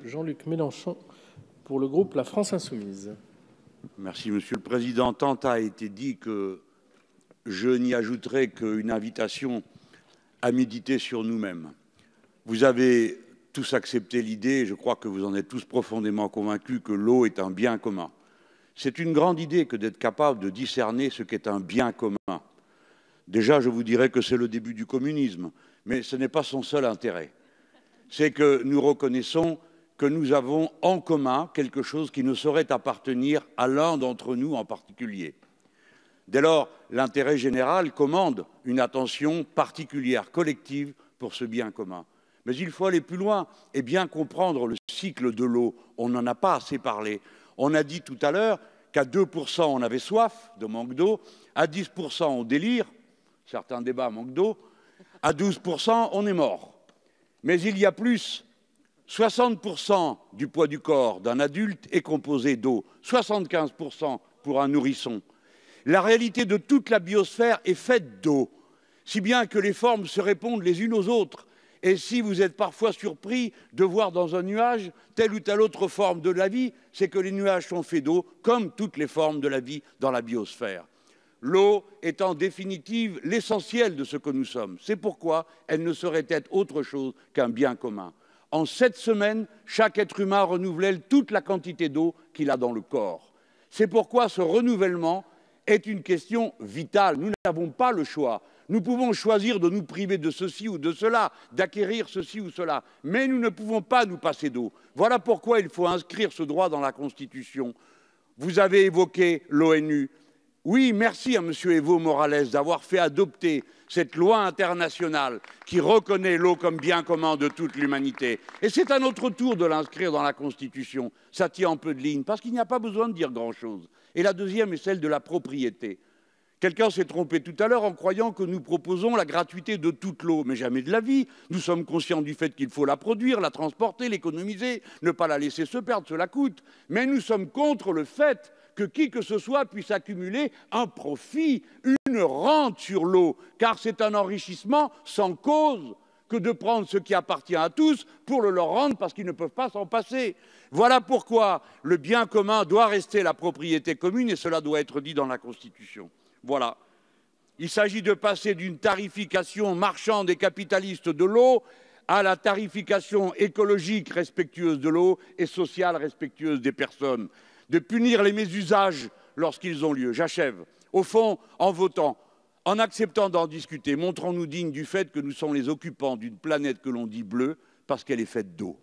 Jean-Luc Mélenchon pour le groupe La France Insoumise. Merci, Monsieur le Président. Tant a été dit que je n'y ajouterai qu'une invitation à méditer sur nous-mêmes. Vous avez tous accepté l'idée, et je crois que vous en êtes tous profondément convaincus, que l'eau est un bien commun. C'est une grande idée que d'être capable de discerner ce qu'est un bien commun. Déjà, je vous dirais que c'est le début du communisme, mais ce n'est pas son seul intérêt. C'est que nous reconnaissons que nous avons en commun quelque chose qui ne saurait appartenir à l'un d'entre nous en particulier. Dès lors, l'intérêt général commande une attention particulière, collective, pour ce bien commun. Mais il faut aller plus loin et bien comprendre le cycle de l'eau. On n'en a pas assez parlé. On a dit tout à l'heure qu'à 2% on avait soif, de manque d'eau, à 10% on délire, certains débats manquent d'eau, à 12% on est mort. Mais il y a plus. 60% du poids du corps d'un adulte est composé d'eau, 75% pour un nourrisson. La réalité de toute la biosphère est faite d'eau, si bien que les formes se répondent les unes aux autres. Et si vous êtes parfois surpris de voir dans un nuage telle ou telle autre forme de la vie, c'est que les nuages sont faits d'eau, comme toutes les formes de la vie dans la biosphère. L'eau est en définitive l'essentiel de ce que nous sommes. C'est pourquoi elle ne saurait être autre chose qu'un bien commun. En 7 semaines, chaque être humain renouvelle toute la quantité d'eau qu'il a dans le corps. C'est pourquoi ce renouvellement est une question vitale. Nous n'avons pas le choix. Nous pouvons choisir de nous priver de ceci ou de cela, d'acquérir ceci ou cela, mais nous ne pouvons pas nous passer d'eau. Voilà pourquoi il faut inscrire ce droit dans la Constitution. Vous avez évoqué l'ONU. Oui, merci à M. Evo Morales d'avoir fait adopter cette loi internationale qui reconnaît l'eau comme bien commun de toute l'humanité. Et c'est à notre tour de l'inscrire dans la Constitution. Ça tient en peu de lignes, parce qu'il n'y a pas besoin de dire grand-chose. Et la deuxième est celle de la propriété. Quelqu'un s'est trompé tout à l'heure en croyant que nous proposons la gratuité de toute l'eau. Mais jamais de la vie. Nous sommes conscients du fait qu'il faut la produire, la transporter, l'économiser, ne pas la laisser se perdre, cela coûte. Mais nous sommes contre le fait que qui que ce soit puisse accumuler un profit, une rente sur l'eau, car c'est un enrichissement sans cause que de prendre ce qui appartient à tous pour le leur rendre parce qu'ils ne peuvent pas s'en passer. Voilà pourquoi le bien commun doit rester la propriété commune et cela doit être dit dans la Constitution. Voilà. Il s'agit de passer d'une tarification marchande et capitaliste de l'eau à la tarification écologique respectueuse de l'eau et sociale respectueuse des personnes. De punir les mésusages lorsqu'ils ont lieu. J'achève. Au fond, en votant, en acceptant d'en discuter, montrons-nous dignes du fait que nous sommes les occupants d'une planète que l'on dit bleue parce qu'elle est faite d'eau.